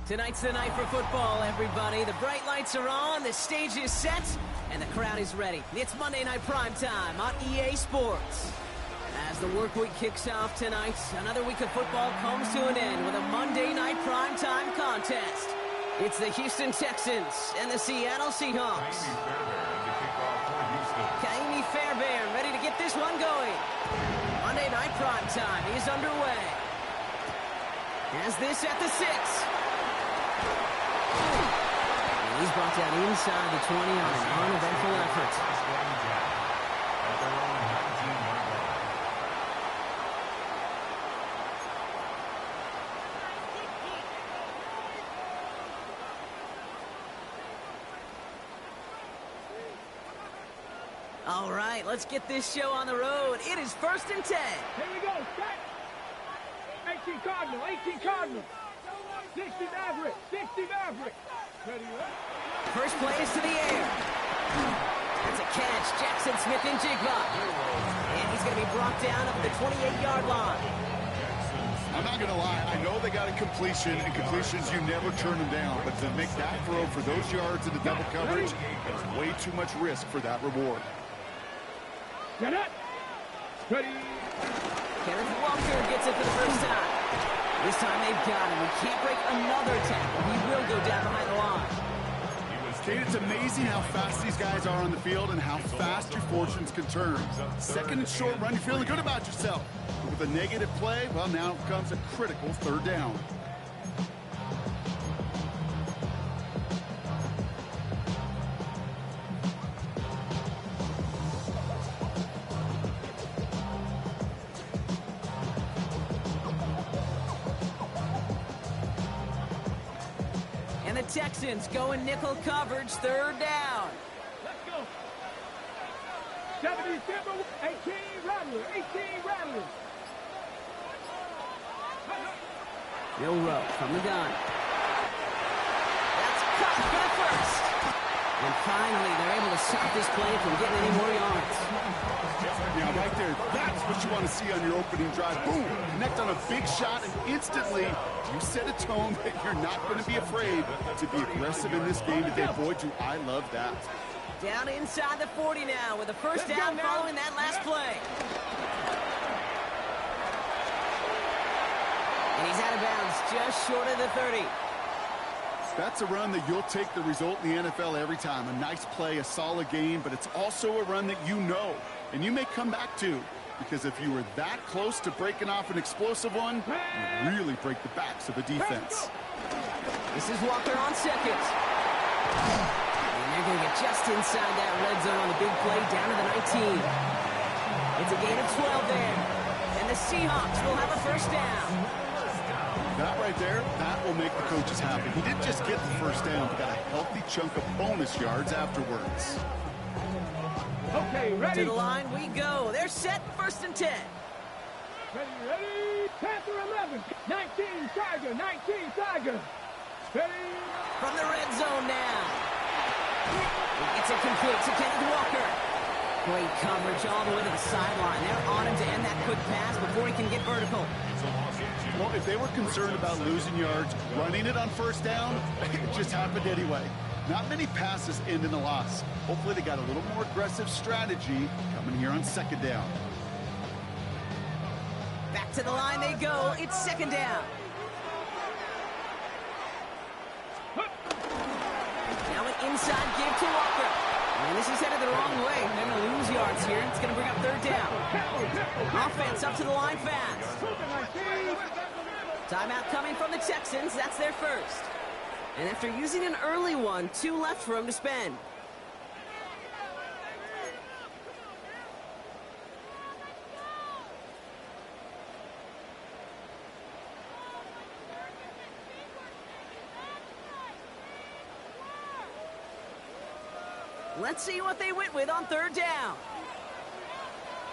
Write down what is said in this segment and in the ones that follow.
Tonight's the night for football, everybody. The bright lights are on, the stage is set, and the crowd is ready. It's Monday Night Primetime on EA Sports. As the work week kicks off tonight, another week of football comes to an end with a Monday Night Primetime contest. It's the Houston Texans and the Seattle Seahawks. Kaimi Fairbairn ready to get this one going. Monday Night Primetime is underway. As this at the 6. And he's brought down inside the 20 on an uneventful effort. All right, let's get this show on the road. It is 1st and 10. Here we go, set. 18 Cardinal, 18 Cardinal. 60 Maverick, 60 Maverick. Ready, First play is to the air. That's a catch. Jackson Smith-Njigba. And he's going to be brought down up at the 28-yard line. I'm not going to lie. I know they got a completion, and completions, you never turn them down. But to make that throw for those yards in the double coverage, there's way too much risk for that reward. Get it. Ready. Kenneth Walker gets it for the first time. This time they've got him. He can't break another tackle. He will go down behind the line. Kate, it's amazing how fast these guys are on the field and how fast your fortunes can turn. Second and short run, you're feeling good about yourself. But with a negative play, well, now comes a critical 3rd down. Texans going nickel coverage, 3rd down. Let's go. 70, 18 Rattler, 18 Rattler. Milrow from the gun. That's cut for the first. And finally, they're able to stop this play from getting any more yards. Yeah, right there. That's what you want to see on your opening drive. Boom! Connect on a big shot, and instantly you set a tone that you're not going to be afraid to be aggressive in this game today. Boy, do I love that. Down inside the 40 now with a first down following that last play. And he's out of bounds just short of the 30. That's a run that you'll take the result in the NFL every time. A nice play, a solid game, but it's also a run that you know and you may come back to, because if you were that close to breaking off an explosive one, you really break the backs of a defense. This is Walker on second. And they're going to get just inside that red zone on the big play down to the 19. It's a gain of 12 there. And the Seahawks will have a first down. That right there, that will make the coaches happy. He didn't just get the first down, but got a healthy chunk of bonus yards afterwards. Okay, ready. To the line we go. They're set, 1st and 10. Ready. Panther 11. 19 Tiger, 19 Tiger. Ready. From the red zone now. It's incomplete to Kenneth Walker. Great coverage all the way to the sideline. They're on him to end that quick pass before he can get vertical. Well, if they were concerned about losing yards, running it on first down, it just happened anyway. Not many passes end in a loss. Hopefully they got a little more aggressive strategy coming here on 2nd down. Back to the line they go. It's 2nd down. Now an inside give to Walker. And this is headed the wrong way. They're going to lose yards here. It's going to bring up 3rd down. Offense up to the line fast. Timeout coming from the Texans. That's their first. And after using an early one, 2 left for him to spend. Let's see what they went with on 3rd down.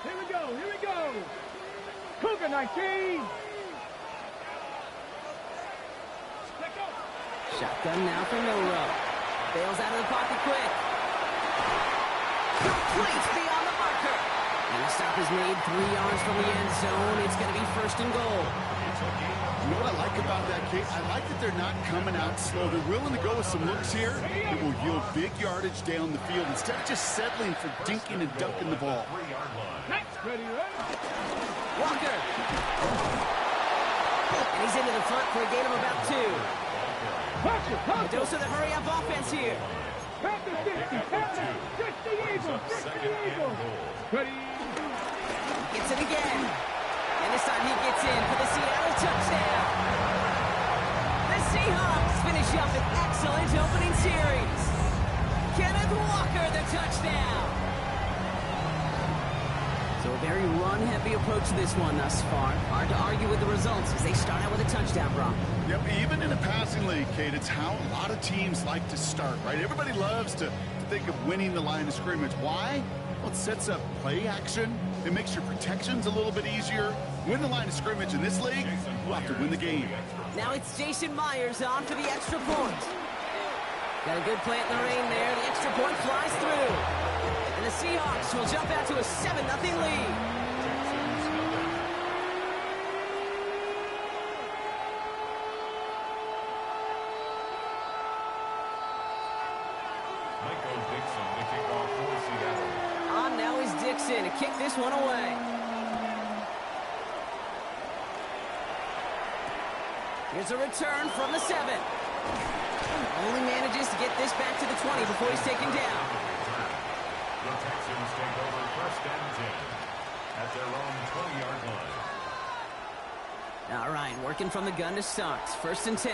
Here we go, here we go. Cougar 19. Shotgun now for Milrow. Bails out of the pocket quick. Complete beyond the marker. And the stop is made 3 yards from the end zone. It's going to be first and goal. You know what I like about that, Kate? I like that they're not coming out slow. They're willing to go with some looks here. It will yield big yardage down the field instead of just settling for dinking and dunking the ball. Ready, Walker. And he's into the front for a gain of about 2. Dose of the hurry-up offense here. Pass the 50, pass it. 60 Eagles, 60 Eagles. Ready. Gets it again. And this time he gets in for the Seattle touchdown. The Seahawks finish up an excellent opening series. Kenneth Walker, the touchdown. So a very run-heavy approach to this one thus far. Hard to argue with the results as they start out with a touchdown, Brock. Yep, even in a passing league, Kate, it's how a lot of teams like to start, right? Everybody loves to think of winning the line of scrimmage. Why? Well, it sets up play action. It makes your protections a little bit easier. Win the line of scrimmage in this league, we'll have to win the game. Now it's Jason Myers on for the extra point. Got a good play at the rain there. The extra point flies through. And the Seahawks will jump out to a 7-0 lead. On now is Dixon to kick this one away. Here's a return from the 7. Only manages to get this back to the 20 before he's taken down. The Texans take over first and 10 at their own 20-yard line. All right, working from the gun to start. First and 10.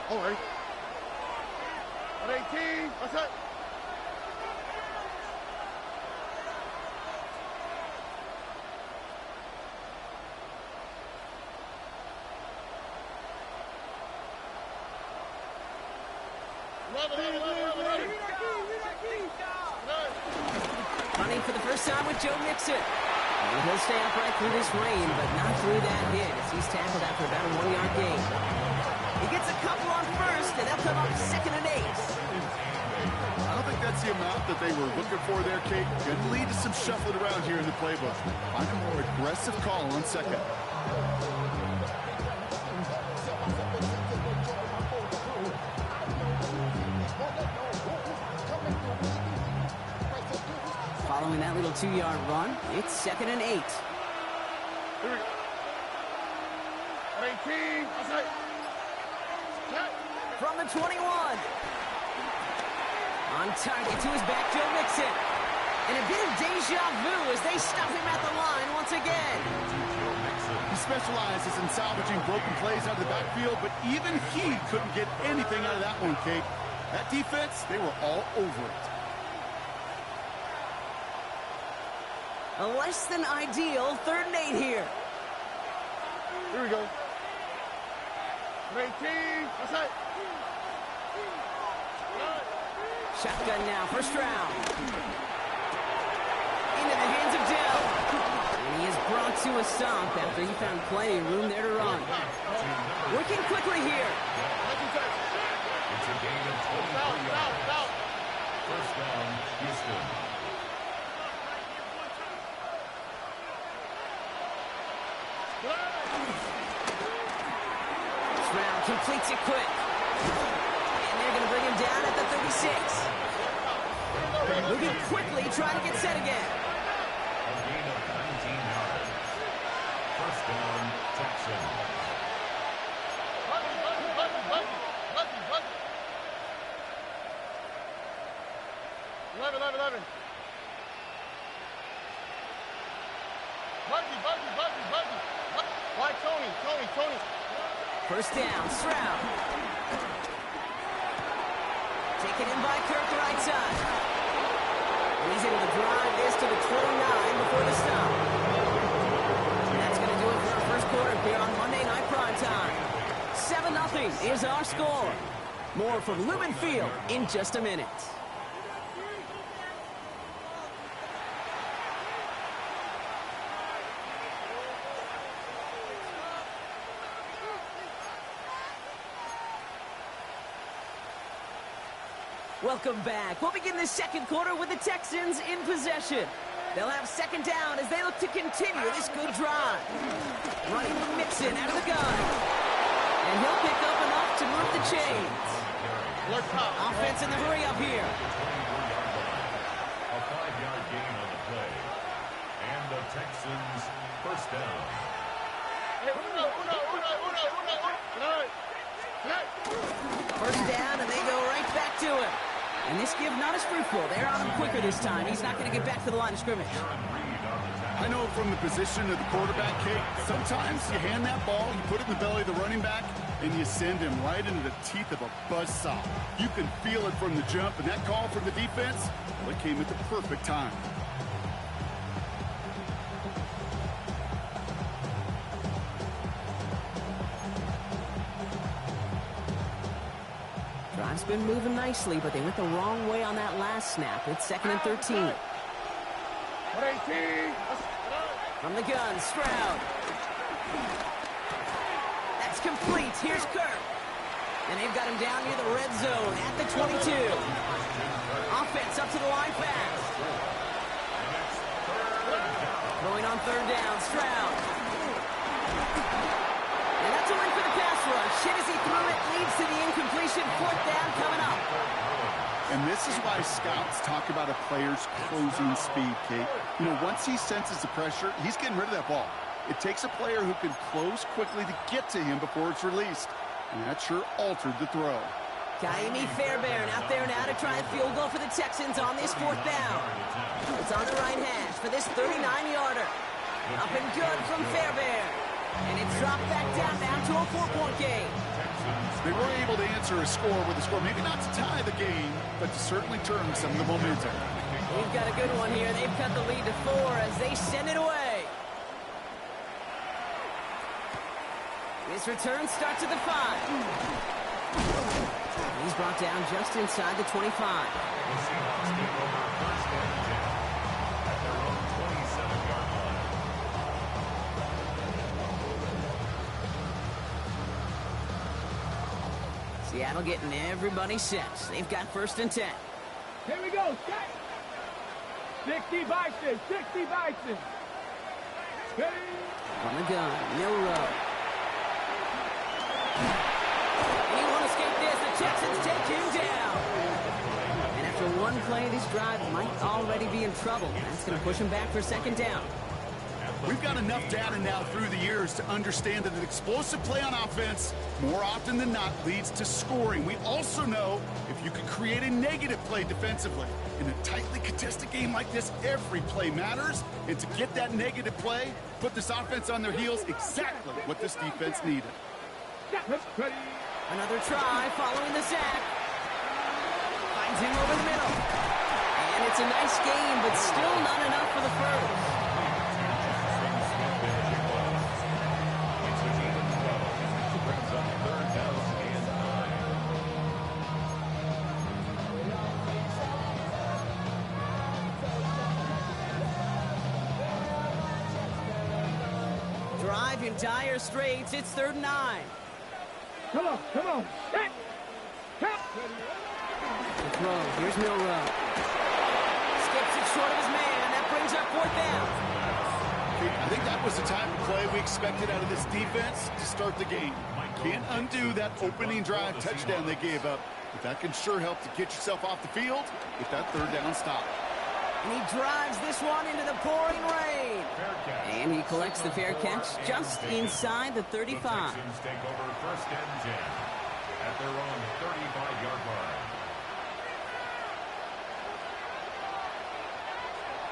All right. 18, what's that? Running for the first time with Joe Mixon. And he'll stay upright through this rain, but not through that hit as he's tackled after about a 1-yard gain. He gets a couple on first, and they'll come up 2nd and 8. I don't think that's the amount that they were looking for there, Kate. Going to lead to some shuffling around here in the playbook. Find a more aggressive call on 2nd. Following that little 2-yard run, it's 2nd and 8. Here we go. 18, what's that? From the 21. On target to his back, Joe Mixon. And a bit of deja vu as they stop him at the line once again. He specializes in salvaging broken plays out of the backfield, but even he couldn't get anything out of that one, Kate. That defense, they were all over it. A less than ideal 3rd and 8 here. Here we go. 18, what's that? Shotgun now, first round. Into the hands of Dell. And he is brought to a stop after he found plenty of room there to run. Working quickly here. It's a gain of 23 yards. First down, Houston. Stroud completes it quick. And they're going to bring him down at the 36. Moving quickly, trying to get set again. A gain of 19 yards. First down, Texans. 11. Buggy. Why, Tony. First down, Stroud. Taken in by Kirk, right side. He's able to drive this to the 29 before the stop. And that's going to do it for our first quarter here on Monday Night Primetime. 7-0 is our score. More from Lumen Field in just a minute. Welcome back. We'll begin this second quarter with the Texans in possession. They'll have second down as they look to continue this good drive. Running with Mixon out of the gun. And he'll pick up enough to move the chains. Offense in the hurry up here. A 5-yard gain on the play. And the Texans first down. First down, and they go right back to him. And this give not as fruitful. They're on him quicker this time. He's not going to get back to the line of scrimmage. I know from the position of the quarterback, Kate, sometimes you hand that ball, you put it in the belly of the running back, and you send him right into the teeth of a buzzsaw. You can feel it from the jump, and that call from the defense, well, it came at the perfect time. Drive's been moving nicely, but they went the wrong way on that last snap. It's 2nd and 13. From the gun, Stroud. That's complete. Here's Kirk. And they've got him down near the red zone at the 22. Offense up to the line fast. Going on third down, Stroud. And that's a win for the pass rush. Hit as he threw it, leads to the incompletion. Fourth down coming up. And this is why scouts talk about a player's closing speed, Kate. You know, once he senses the pressure, he's getting rid of that ball. It takes a player who can close quickly to get to him before it's released. And that sure altered the throw. Kaimi Fairbairn out there now to try a field goal for the Texans on this fourth down. It's on the right hash for this 39-yarder. Up and good from Fairbairn. And it's dropped back down now to a 4-point game. They were able to answer a score with a score, maybe not to tie the game, but to certainly turn some of the momentum. We've got a good one here. They've cut the lead to 4 as they send it away. This return starts at the 5. He's brought down just inside the 25. The Seahawks take over first and 10 at their own 27-yard line. Seattle getting everybody set. They've got first and 10. Here we go, set. 60 Bison, 60 Bison. Ready? On the gun, Milrow. He won't escape this. The Texans take him down. And after one play, this drive might already be in trouble. That's going to push him back for second down. We've got enough data now through the years to understand that an explosive play on offense, more often than not, leads to scoring. We also know if you can create a negative play defensively. In a tightly contested game like this, every play matters. And to get that negative play, put this offense on their heels, exactly what this defense needed. Ready? Another try following the sack. Finds him over the middle. And it's a nice game, but still not enough for the first. Drive in dire straits. It's 3rd and 9. Come on, come on. Set. Count. The throw. Here's Milrow. Skips it short of his man. That brings up 4th down. I think that was the type of play we expected out of this defense to start the game. Can't undo that opening drive touchdown they gave up, but that can sure help to get yourself off the field with that 3rd down stop. And he drives this one into the pouring rain. And he collects the fair catch just inside the 35. The Texans take over first and 10 at their own 35-yard line.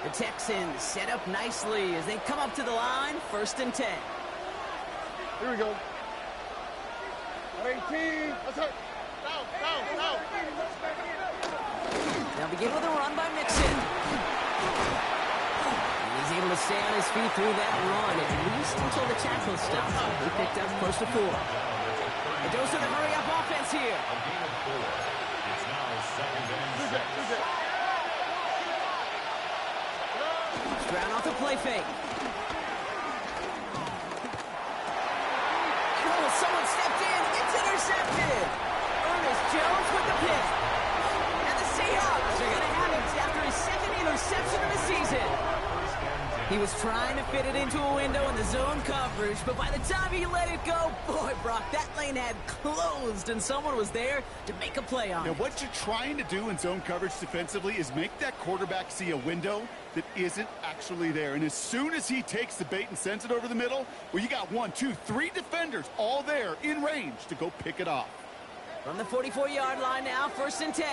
The Texans set up nicely as they come up to the line, 1st and 10. Here we go. 18. Let's go. Down. They'll begin with a run by Mixon. And he's able to stay on his feet through that run, at least until the tackle stops. He picked up close to 4. It goes to the hurry-up offense here. A gain of 4. It's now 2nd and 6. Stroud off the play fake. Oh, someone stepped in. It's intercepted. Ernest Jones with the pick. And the Seahawks are going to have it after his 2nd interception of the season. was trying to fit it into a window in the zone coverage, but by the time he let it go, boy, Brock, that lane had closed, and someone was there to make a play on it. Now, what you're trying to do in zone coverage defensively is make that quarterback see a window that isn't actually there. And as soon as he takes the bait and sends it over the middle, well, you got 1, 2, 3 defenders all there in range to go pick it off. From the 44-yard line now, 1st and 10.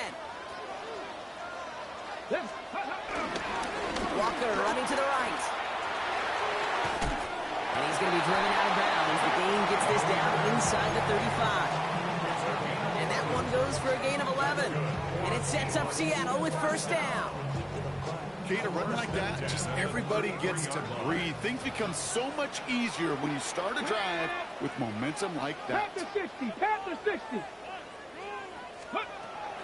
Walker running to the right. And he's going to be driven out of bounds. The gain gets this down inside the 35. And that one goes for a gain of 11. And it sets up Seattle with 1st down. Kate, a run like that, just everybody gets to breathe. Things become so much easier when you start a drive with momentum like that. Pat the 60, pat the 60.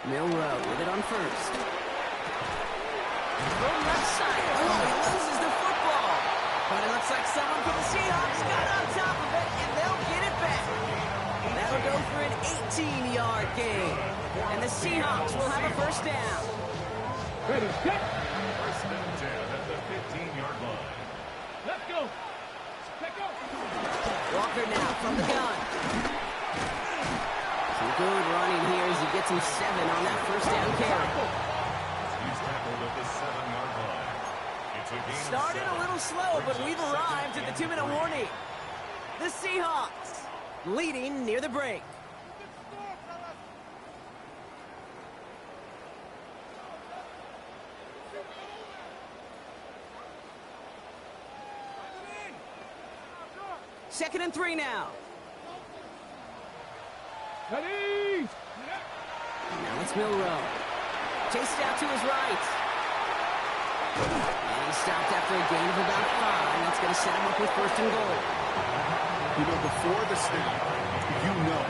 Milrow with it on 1st. From left side. Oh, he loses the football. But it looks like someone from the Seahawks got on top of it, and they'll get it back. That'll go for an 18-yard gain. And the Seahawks will have a 1st down. Ready, set. 1st and 10 at the 15-yard line. Let's go. Let's go. Walker now from the gun. Some good running here as he gets him 7 on that 1st down carry. He's tackled at the 7-yard line. It's a gain of Started 7. a little slow, but we've arrived at the 2-minute warning. The Seahawks leading near the break. Second and 3 now. Ready. Now it's Milrow. Chased out to his right. And he stopped after a gain of about 5. That's going to set him up with 1st and goal. You know, before the snap,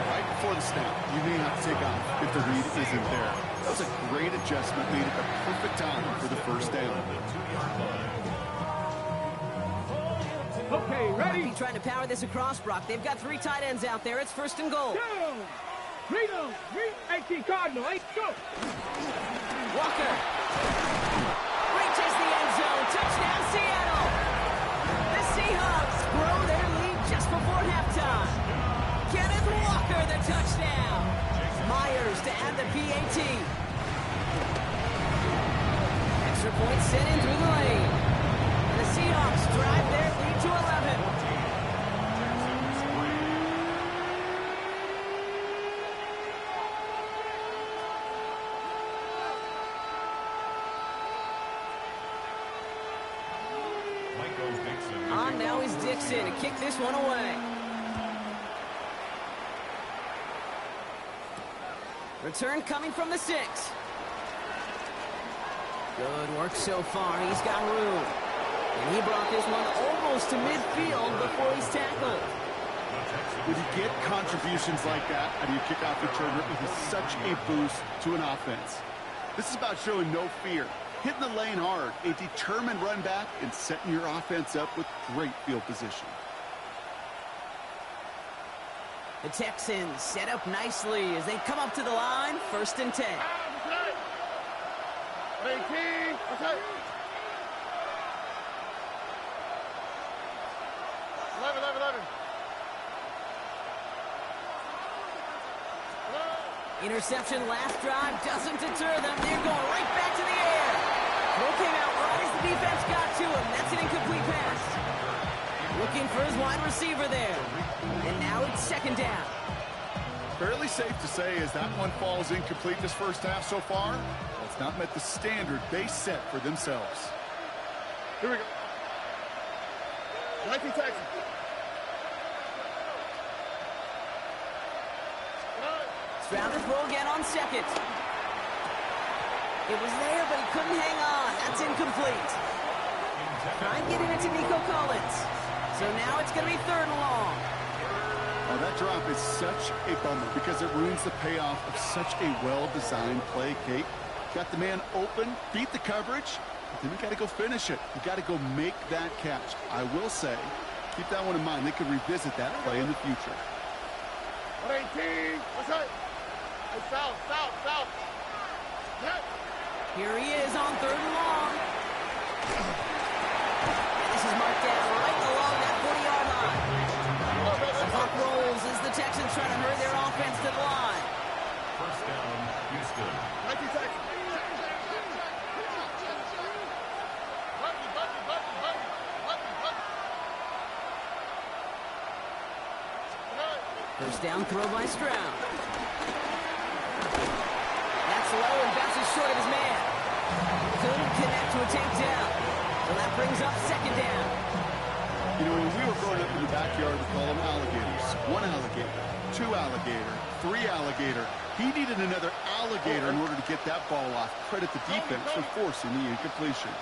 right before the snap, you may not take off if the read isn't there. That was a great adjustment, made it the perfect time for the 1st down. Okay, ready. He's trying to power this across, Brock. They've got 3 tight ends out there. It's 1st and goal. Down. Read them. Read 18 Cardinal. 8, go. Walker reaches the end zone. Touchdown, Seattle. The Seahawks grow their lead just before halftime. Kenneth Walker, the touchdown. Myers to add the PAT. Extra point sent in through the lane. And the Seahawks drive their lead to 11. On now is Dixon to kick this one away. Return coming from the 6. Good work so far. He's got room. And he brought this one almost to midfield before he's tackled. When you get contributions like that out of your kickoff returner, it is such a boost to an offense. This is about showing no fear, hitting the lane hard, a determined run back, and setting your offense up with great field position. The Texans set up nicely as they come up to the line, 1st and 10. 18. Okay. 11. Interception last drive doesn't deter them. They're going right back to the air. Throw came out right as the defense got to him. That's an incomplete pass. Looking for his wide receiver there. And now it's 2nd down. Fairly safe to say as that one falls incomplete this 1st half so far, that's not met the standard they set for themselves. Here we go. 19 Texans. Stroud to throw again on 2nd. It was there, but he couldn't hang on. That's incomplete. Try and get it into Nico Collins. So now it's going to be 3rd and long. Oh, that drop is such a bummer because it ruins the payoff of such a well-designed play, Kate. Got the man open, beat the coverage, but then you got to go finish it. You got to go make that catch. I will say, keep that one in mind. They could revisit that play in the future. 118. What's that? Hey, south. Yeah. Here he is on 3rd and long. And This is marked down right along that 40-yard line. The clock rolls as the Texans try to hurry their offense to the line. First down, Houston. 90 seconds. First down throw by Stroud. That's low and bounces short of his man. Couldn't connect to a takedown. So that brings up second down. You know, when we were growing up in the backyard, we call them alligators. One alligator, two alligator, three alligator. He needed another alligator in order to get that ball off. Credit the defense for forcing the incompletion.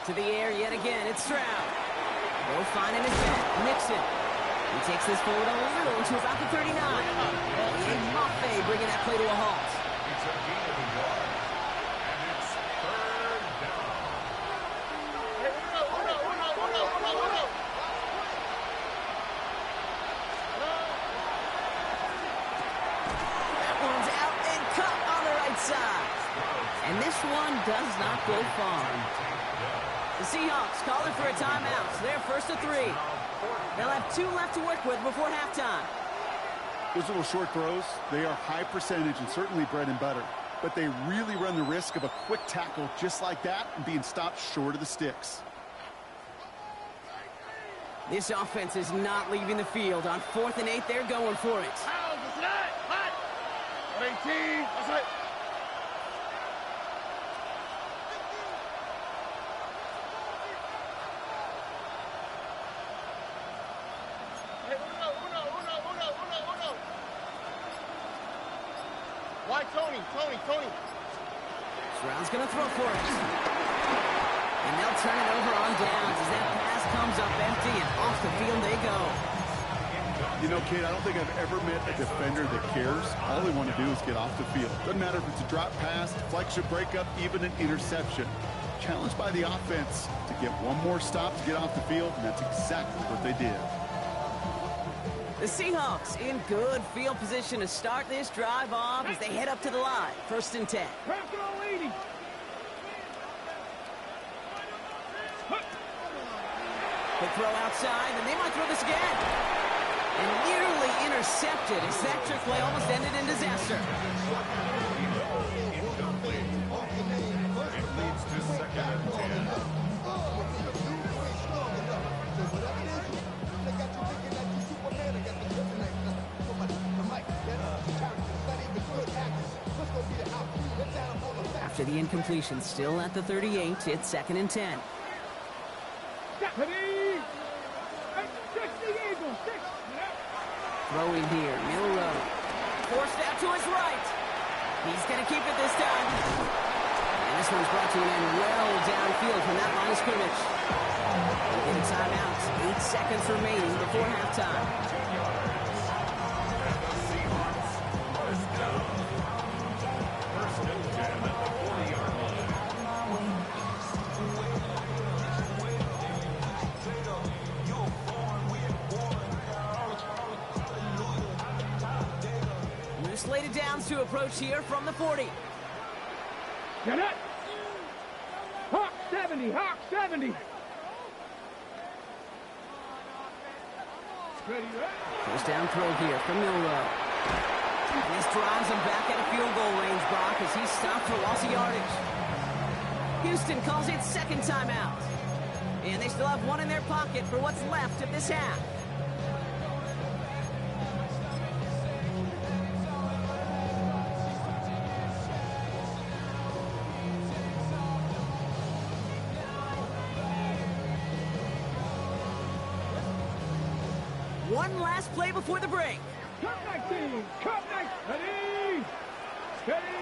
To the air yet again, it's Stroud. No finding his man, Nixon. He takes this forward a little to about the 39. And Maffei bringing that play to a halt. It's a gain of a yard. And it's third down. That one's out and cut on the right side. And this one does not go far. The Seahawks calling for a timeout. So they're first to 3. They'll have 2 left to work with before halftime. Those little short throws, they are high percentage and certainly bread and butter. But they really run the risk of a quick tackle just like that and being stopped short of the sticks. This offense is not leaving the field. On 4th and 8, they're going for it. 18. That's it. Why Tony? Stroud's going to throw for it. And they'll turn it over on downs as that pass comes up empty and off the field they go. You know, Kate, I don't think I've ever met a defender that cares. All they want to do is get off the field. Doesn't matter if it's a drop pass, deflection, breakup, even an interception. Challenged by the offense to get one more stop to get off the field, and that's exactly what they did. The Seahawks in good field position to start this drive off as they head up to the line. 1st and 10. Personal leading. Quick throw outside, and they might throw this again. And nearly intercepted as that trick play almost ended in disaster. Incomplete. It leads to second and 10. After the incompletion, still at the 38, it's 2nd and 10. Throwing here, middle row. Forced out to his right. He's going to keep it this time. And this one's brought to an end well downfield from that line of scrimmage. In timeout, 8 seconds remaining before halftime. Slated downs to approach here from the 40. Get it! Hawk 70, Hawk 70. Ready, First down throw here from Milrow. This drives him back at a field goal range, Brock, as he's stopped for loss of yardage. Houston calls it 2nd timeout. And they still have 1 in their pocket for what's left of this half. One last play before the break. Cup 19, Cup 19. Ready? Ready?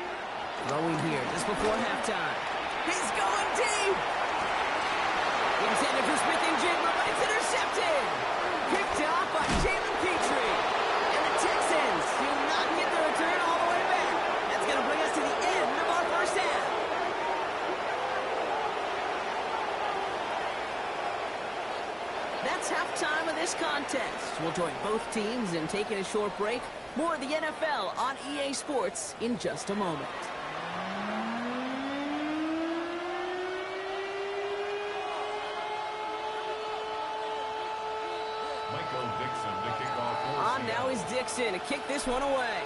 Throwing here just before halftime. He's going deep. Intended for Smith-Njigba, but it's intercepted. Picked off by Jalen Petrie. And the Texans do not get the return all the way back. That's going to bring us to the end of our first half. That's halftime of this contest. We'll join both teams in taking a short break. More of the NFL on EA Sports in just a moment. now is Dixon to kick this one away.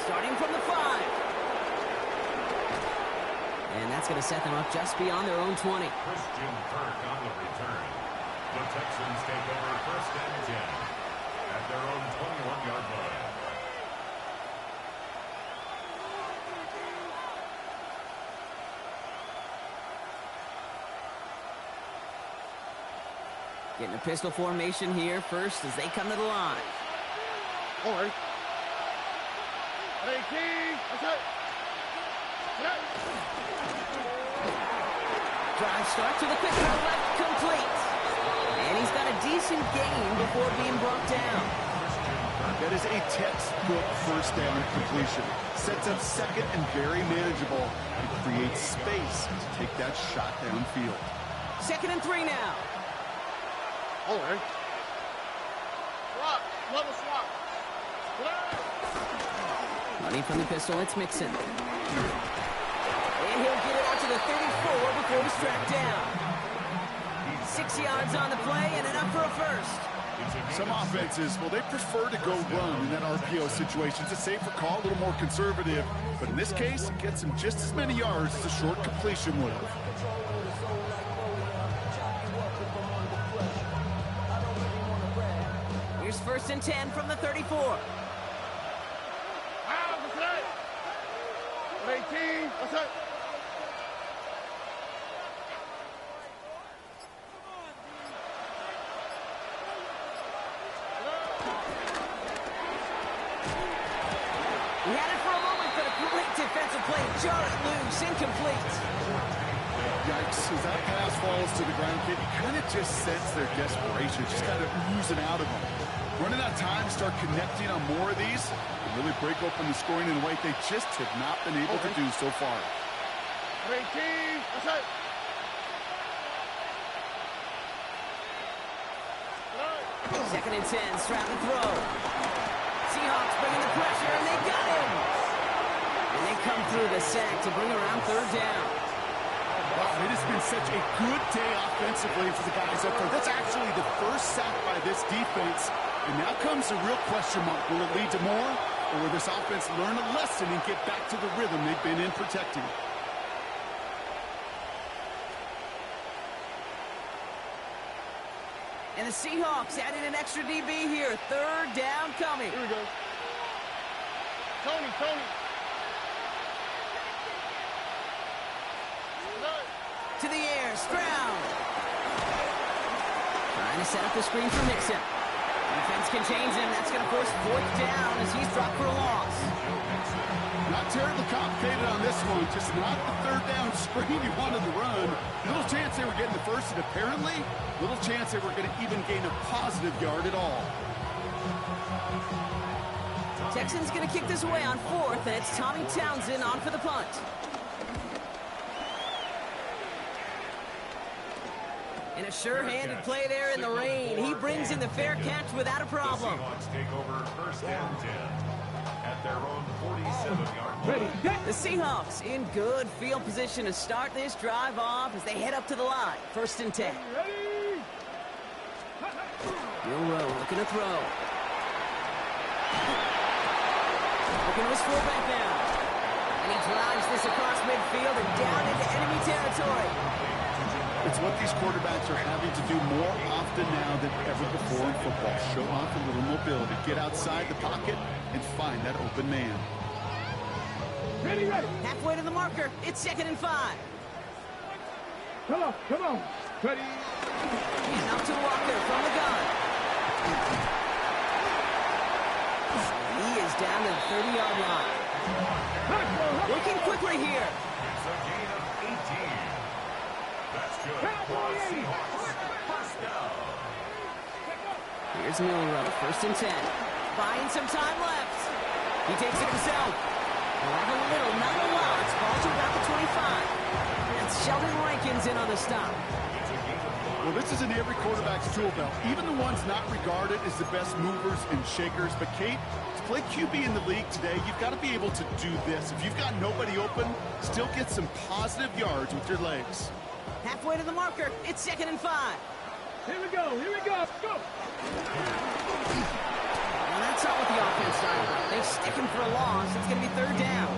Starting from the 5. And that's going to set them up just beyond their own 20. Christian Kirk on the return. The Texans take over 1st and 10 at their own 21-yard line. Getting a pistol formation here first as they come to the line. All right. Hey, King. Okay. Drive starts with a quick throw left, complete. And he's got a decent gain before being brought down. That is a textbook first down completion. Sets up second and very manageable. It creates space to take that shot downfield. 2nd and 3 now. All right. Swap. Level swap. Money from the pistol, it's Mixon. And he'll get it out to the 34 before he's tracked down. 6 yards on the play and enough for a first. Some offenses, well, they prefer to go run in that RPO situation. It's a safer call, a little more conservative. But in this case, it gets him just as many yards as a short completion would have. Here's 1st and 10 from the 34. 18. What's up? He had it for a moment, but a great defensive play. Jar it loose, incomplete. Yikes, as that pass falls to the ground, kid, you kind of just sense their desperation, just kind of oozing out of them. Running out of time, start connecting on more of these, and really break open the scoring in a way they just have not been able to do so far. 18. What's up? 2nd and 10, strap and throw. Seahawks bringing the pressure, and they got him. And they come through the sack to bring around 3rd down. Wow, it has been such a good day offensively for the guys up there. That's actually the first sack by this defense. And now comes the real question mark. Will it lead to more? Or will this offense learn a lesson and get back to the rhythm they've been in protecting? And the Seahawks adding an extra DB here. 3rd down coming. Here we go. Tony. To the air, Stroud. Trying to set up the screen for Mixon. Defense can change him. That's going to force 4th down as he's dropped for a loss. Not terribly complicated on this one. Just not the 3rd down screen you wanted to run. Little chance they were getting the first, and apparently, little chance they were going to even gain a positive yard at all. Texans going to kick this away on 4th, and it's Tommy Townsend on for the punt. And a sure-handed play there in the rain. He brings in the fair catch without a problem. The Seahawks take over 1st and 10 at their own 47-yard line. The Seahawks in good field position to start this drive off as they head up to the line. 1st and 10. Bill Rowe looking to throw. Looking to his fullback now. And he drives this across midfield and down into enemy territory. It's what these quarterbacks are having to do more often now than ever before in football. Show off a little mobility. Get outside the pocket and find that open man. Ready. Halfway to the marker. It's 2nd and 5. Come on. Ready. And up to Walker from the gun. He is down to the 30-yard line. Looking quickly here. It's a gain of 18. That's good for the Seahawks. 1st down. Here's Milrow, 1st and 10. Buying some time left. He takes it himself. He'll have a little, not a lot. It's ball to about the 25. That's Sheldon Rankins in on the stop. Well, this is in every quarterback's tool belt, even the ones not regarded as the best movers and shakers. But, Kate, to play QB in the league today, you've got to be able to do this. If you've got nobody open, still get some positive yards with your legs. Halfway to the marker. It's 2nd and 5. Here we go. Here we go. Go. Well, that's not what the offense started with. They stick him for a loss. It's going to be third down.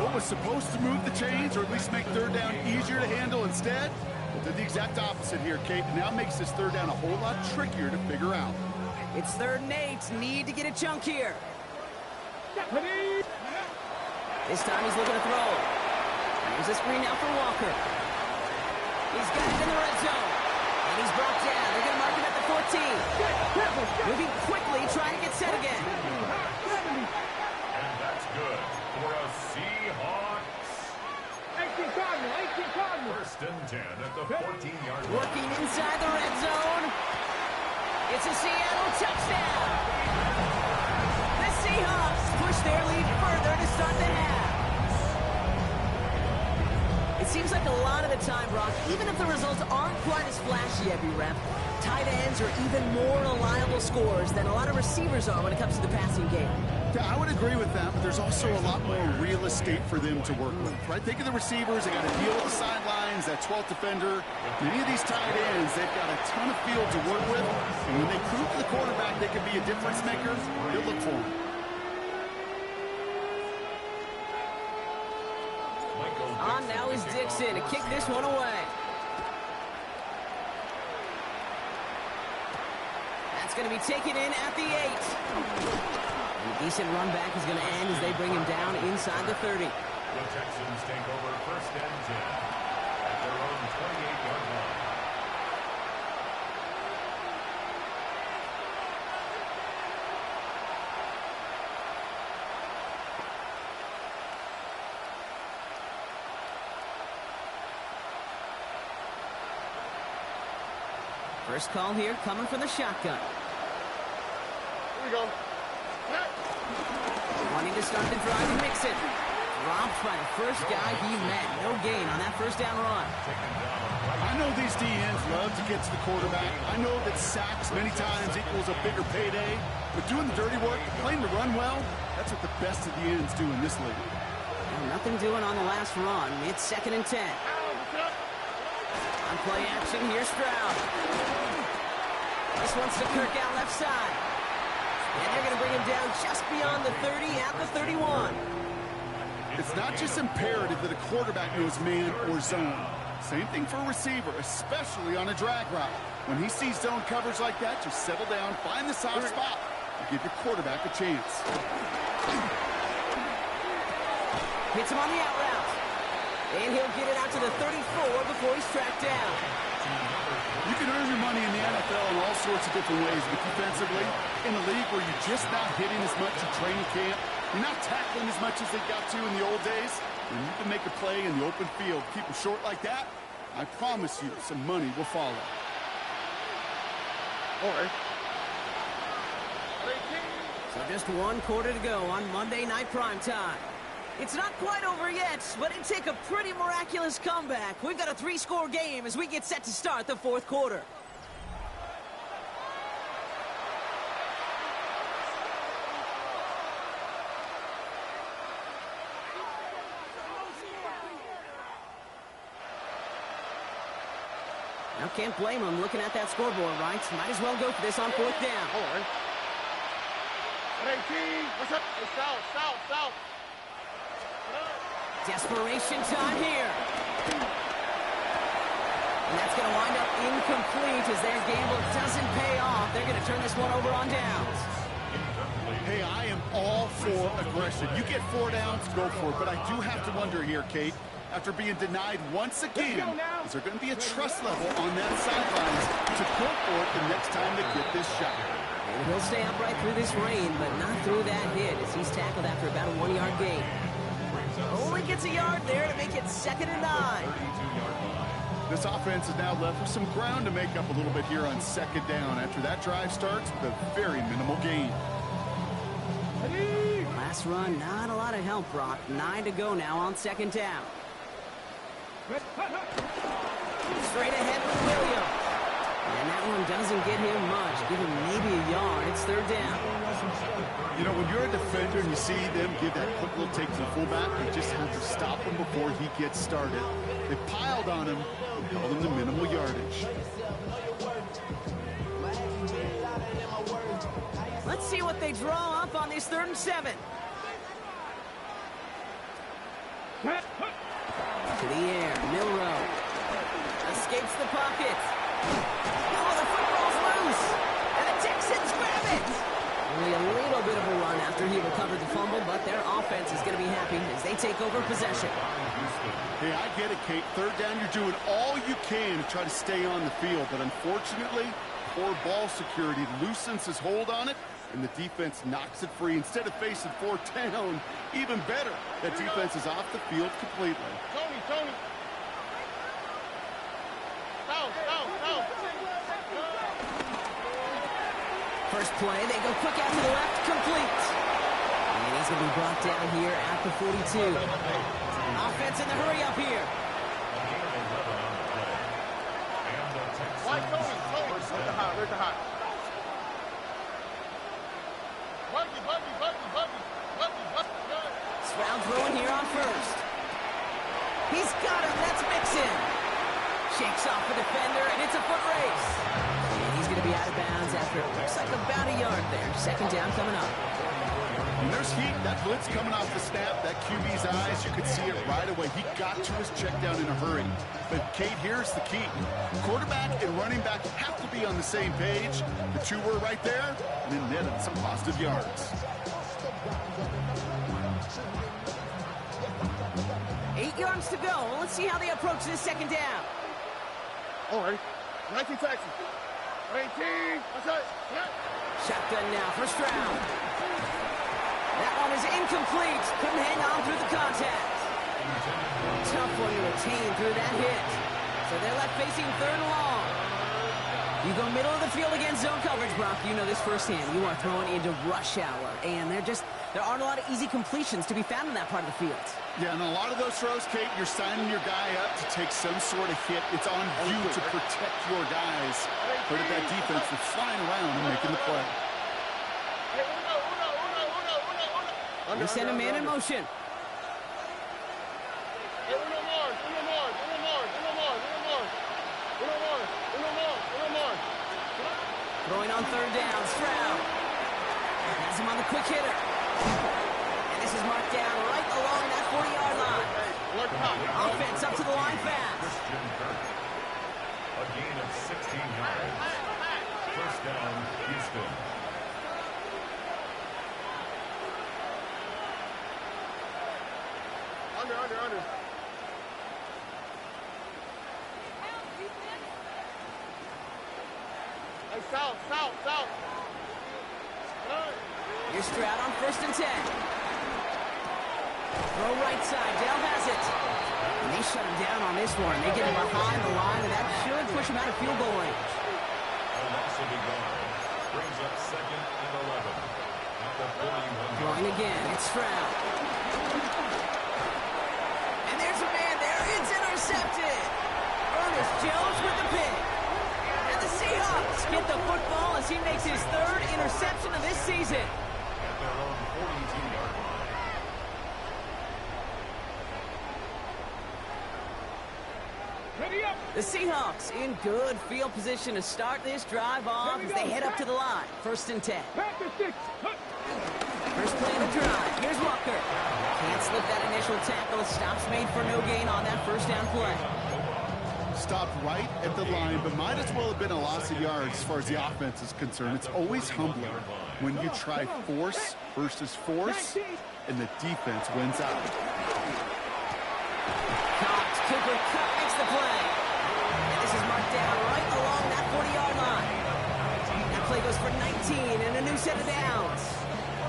What was supposed to move the chains or at least make third down easier to handle instead? Well, did the exact opposite here, Kate. Now makes this third down a whole lot trickier to figure out. It's 3rd and 8. Need to get a chunk here. This time he's looking to throw. Here's a screen now for Walker. He's got it in the red zone. And he's brought down. They're going to mark him at the 14. Moving quickly, trying to get set again. And that's good for a Seahawks. 18 Cardinal, 18 Cardinal. 1st and 10 at the 14-yard line. Working inside the red zone. It's a Seattle touchdown. The Seahawks push their lead further to start the half. It seems like a lot of the time, Brock, even if the results aren't quite as flashy every rep, tight ends are even more reliable scorers than a lot of receivers are when it comes to the passing game. Yeah, I would agree with that, but there's also a lot more real estate for them to work with, right? Think of the receivers. They got to deal with the sidelines, that 12th defender. Many of these tight ends, they've got a ton of field to work with, and when they prove to the quarterback they can be a difference maker, he'll look for them. On now is Dixon to kick this one away. That's going to be taken in at the 8. And a decent run back is going to end as they bring him down inside the 30. The Texans take over 1st and 10 at their own 28-yard line. First call here coming from the shotgun. Here we go. Wanting to start the drive and mix it. Dropped by the first guy he met. No gain on that first down run. I know these DNs love to get to the quarterback. I know that sacks many times equals a bigger payday. But doing the dirty work, playing to run well, that's what the best of the ends do in this league. Well, nothing doing on the last run. It's 2nd and 10. On play action, here's Stroud. This one's to Kirk out left side. And they're going to bring him down just beyond the 30 at the 31. It's not just imperative that a quarterback knows man or zone. Same thing for a receiver, especially on a drag route. When he sees zone coverage like that, just settle down, find the soft spot, and give your quarterback a chance. Hits him on the out route. And he'll get it out to the 34 before he's tracked down. You can earn your money in the NFL in all sorts of different ways, but defensively, in a league where you're just not hitting as much in training camp, you're not tackling as much as they got to in the old days, and you can make a play in the open field, keep them short like that, I promise you some money will follow. All right. So just 1 quarter to go on Monday Night Primetime. It's not quite over yet, but it'd take a pretty miraculous comeback. We've got a 3-score game as we get set to start the 4th quarter. Now can't blame him looking at that scoreboard, right? Might as well go for this on 4th down. All right. 18. What's up? Hey, south. Desperation time here. And that's going to wind up incomplete as their gamble doesn't pay off. They're going to turn this one over on downs. Hey, I am all for aggression. You get 4 downs, go for it. But I do have to wonder here, Kate, after being denied once again, is there going to be a trust level on that sidelines to go for it the next time they get this shot? And he'll stay upright through this rain, but not through that hit as he's tackled after about a 1-yard gain. Only gets a yard there to make it 2nd and 9. This offense is now left with some ground to make up a little bit here on 2nd down after that drive starts with a very minimal gain. Last run, not a lot of help, Brock. 9 to go now on 2nd down. Straight ahead with Williams. And that one doesn't get him much. Give him maybe a yard. It's 3rd down. You know, when you're a defender and you see them give that quick little take to the fullback, you just have to stop him before he gets started. They piled on him and called him the minimal yardage. see what they draw up on this 3rd and 7. To the air, Milrow. Escapes the pocket. Oh, the football's loose. And the Texans grab it. Only a little bit of a run after he recovered the fumble, but their offense is going to be happy as they take over possession. Hey, I get it, Kate. 3rd down, you're doing all you can to try to stay on the field. But unfortunately, poor ball security loosens his hold on it, and the defense knocks it free. Instead of facing 4th down, even better, that defense is off the field completely. Tony. Out. First play, they go quick out to the left, complete. And he's going to be brought down here at the 42. Offense in the hurry up here. Why, Tony? Where's the hot? Buggy. Stroud throwing here on 1st. He's got him. That's Mixon. Shakes off the defender, and it's a foot race. And he's going to be out of bounds after it looks like about a yard there. 2nd down coming up. And there's heat. That blitz coming off the snap. That QB's eyes, you could see it right away. He got to his check down in a hurry. But, Kate, here's the key. Quarterback and running back have to be on the same page. The two were right there, and it netted some positive yards. 8 yards to go. Let's see how they approach this 2nd down. All right. 19 Texans. 19. That's it. Shotgun now for Stroud. That one is incomplete. Couldn't hang on through the contact. Tough one to retain through that hit. So they're left facing 3rd and long. You go middle of the field against zone coverage, Brock. You know this firsthand. You are throwing into rush hour. And there aren't a lot of easy completions to be found in that part of the field. Yeah, and a lot of those throws, Kate, you're signing your guy up to take some sort of hit. It's on you to protect your guys. But at that defense, they're flying around and making the play. They send a man in motion. Throwing on 3rd down, Stroud. Has him on the quick hitter. And this is marked down right along that 40-yard line. Offense up to the line fast. A gain of 16 yards. 1st down, Houston. Under. Hey, south. Here's Stroud on 1st and 10. Throw right side. Dell has it. And they shut him down on this one. They get him behind the line, and that should push him out of field goal range. A loss of a yard. Brings up 2nd and 11. At the 41. Going again. It's Stroud. And there's a man there. It's intercepted. Ernest Jones with the pick. And the Seahawks get the football as he makes his 3rd interception of this season. At their own 42-yard line. Ready up. The Seahawks in good field position to start this drive off as they head up to the line. 1st and 10. Pack the sticks. First play of the drive. Here's Walker. Can't slip that initial tackle. Stops made for no gain on that 1st down play. Stopped right at the line, but might as well have been a loss of yards as far as the offense is concerned. It's always humbling when you try force versus force, and the defense wins out. Cooper Kupp makes the play. And this is marked down right along that 40-yard line. That play goes for 19 and a new set of downs.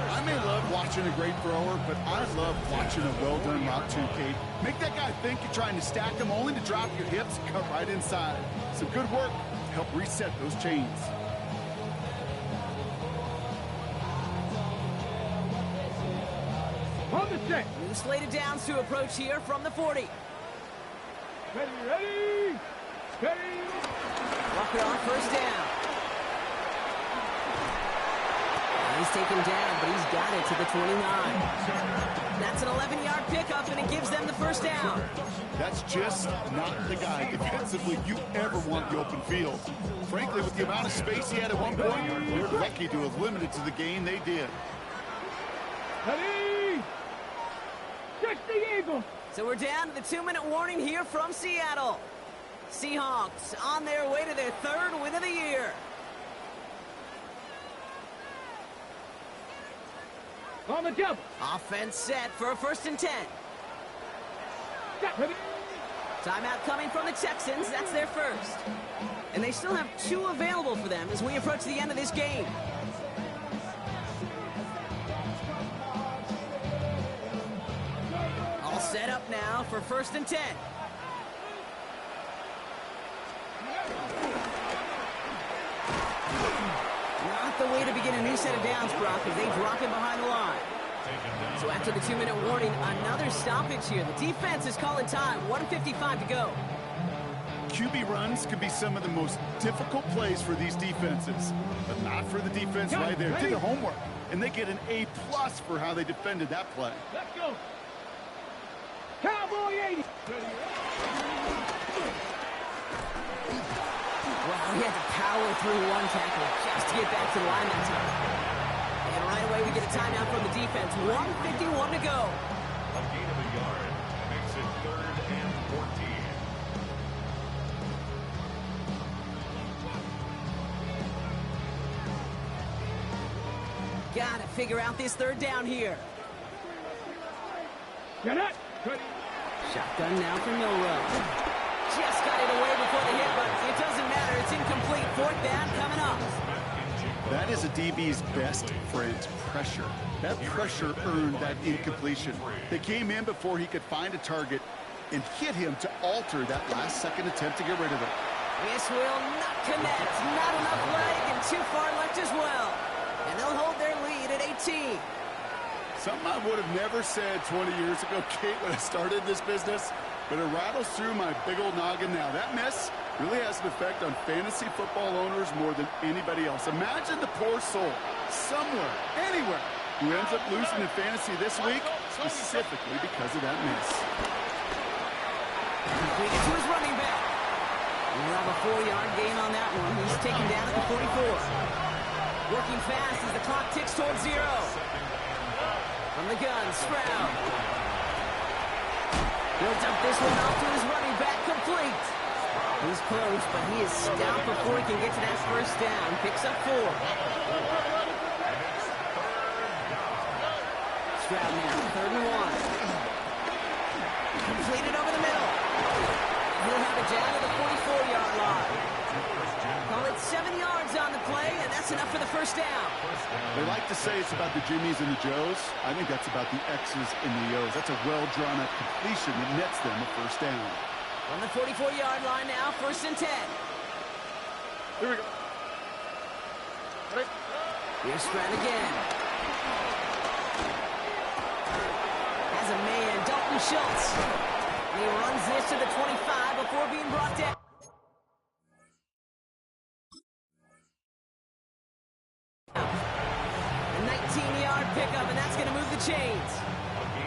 I may love watching a great thrower, but I love watching a well-done route too, Kate. Make that guy think you're trying to stack him, only to drop your hips and cut right inside. Some good work to help reset those chains. On the set. New slate of downs to approach here from the 40. Ready. Walker on 1st down. He's He's taken down, but he's got it to the 29. That's an 11-yard pickup, and it gives them the first down. That's just not the guy defensively you ever want the open field. Frankly, with the amount of space he had at one point, they're lucky to have limited to the gain they did. Ready? 60 Eagles. So we're down to the 2-minute warning here from Seattle. Seahawks on their way to their 3rd win of the year. On the jump. Offense set for a 1st and 10. Ready? Timeout coming from the Texans. That's their first. And they still have 2 available for them as we approach the end of this game. All set up now for 1st and 10. Not the way to begin a new set of downs, Brock, as they drop in behind the line. So after the 2-minute warning, another stoppage here. The defense is calling time. 1:55 to go. QB runs could be some of the most difficult plays for these defenses, but not for the defense right there. Did their homework, and they get an A+ for how they defended that play. Let's go. Cowboy 80. Wow, he had to power through one tackle just to get back to the line that time. And right away, we get a timeout from the defense. 1:51 to go. A gain of a yard makes it 3rd and 14. Gotta figure out this 3rd down here. Get it. Ready? Shotgun now for Milrow. Just got it away before the hit, but it doesn't matter. It's incomplete. 4th down coming up. That is a DB's best friend, pressure. That pressure earned that incompletion. They came in before he could find a target and hit him to alter that last-second attempt to get rid of it. This will not connect. Not enough leg and too far left as well. And they'll hold their lead at 18. Something I would have never said 20 years ago, Kate, when I started this business, but it rattles through my big old noggin now. That miss really has an effect on fantasy football owners more than anybody else. Imagine the poor soul somewhere, anywhere, who ends up losing in fantasy this week, specifically because of that miss. Completed to his running back. We'll have a 4-yard gain on that one. He's taken down at the 44. Working fast as the clock ticks towards 0. From the gun, Stroud. He'll dump this one off to his running back, complete. He's close, but he is stopped before he can get to that 1st down. Picks up 4. Stroud now, 3rd and 1. Completed over the middle. He'll have it down to the 44-yard line. Call it 7 yards on the play, and that's enough for the 1st down. They like to say it's about the Jimmies and the Joes. I think that's about the X's and the O's. That's a well-drawn-up completion that nets them a 1st down. On the 44-yard line now, 1st and 10. Here we go. Ready? Here's Stroud again. Has a man, Dalton Schultz. And he runs this to the 25 before being brought down. A 19-yard pickup, and that's going to move the chains.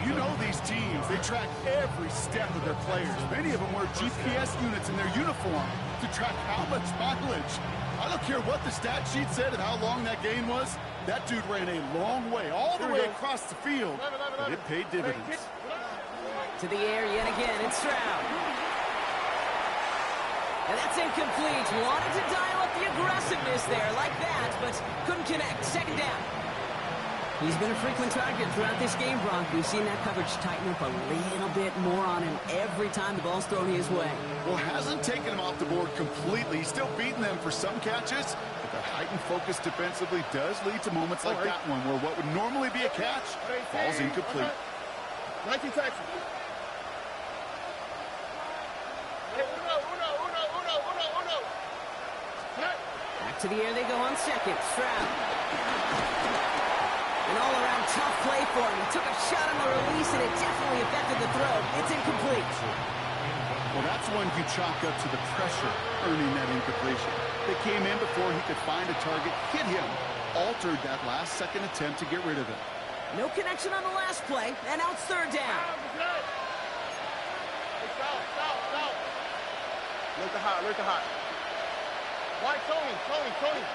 You know these teams, they track every step of their players. Many of them wear GPS units in their uniform to track how much mileage. I don't care what the stat sheet said and how long that gain was. That dude ran a long way, all the way across the field, but it paid dividends. To the air yet again, it's Stroud. And that's incomplete. Wanted to dial up the aggressiveness there like that, but couldn't connect. 2nd down. He's been a frequent target throughout this game, Brock. We've seen that coverage tighten up a little bit more on him every time the ball's thrown his way. Well, hasn't taken him off the board completely. He's still beating them for some catches, but that heightened focus defensively does lead to moments like that one where what would normally be a catch falls incomplete. 19 Texans. Back to the air they go on 2nd. Stroud. An all-around tough play for him. He took a shot on the release, and it definitely affected the throw. It's incomplete. Well, that's one you chalk up to the pressure earning that incompletion. They came in before he could find a target, hit him, altered that last-second attempt to get rid of it. No connection on the last play, and now it's third down. Look hot. White, Tony. Buggy.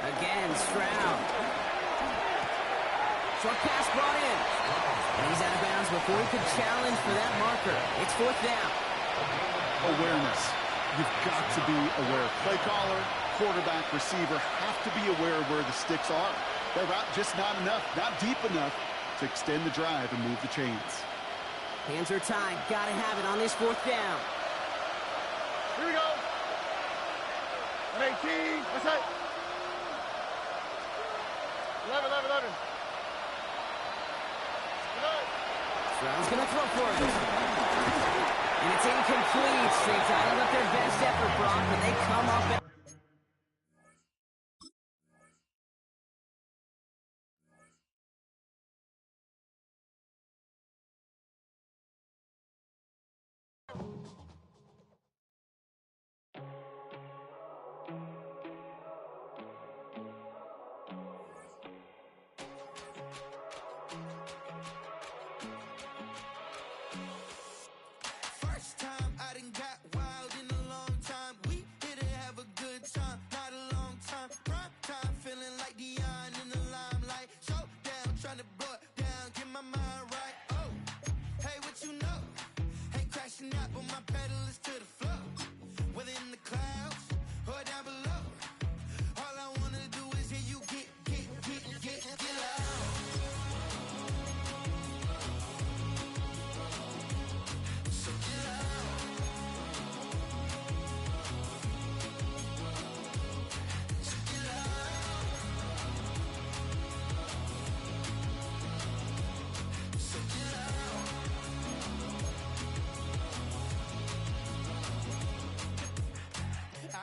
Again, Stroud. Short pass brought in. And he's out of bounds before he could challenge for that marker. It's fourth down. Awareness. You've got to be aware. Play caller, quarterback, receiver have to be aware of where the sticks are. Their route just not enough, not deep enough to extend the drive and move the chains. Hands are tied. Got to have it on this fourth down. Here we go. 18. What's that? 11. Stroud's going to throw for it. And it's incomplete. They dialed up their best effort, Brock, but they come up and...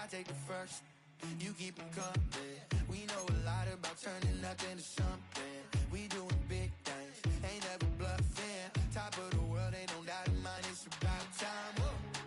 Take the first, you keep them coming. We know a lot about turning nothing to something.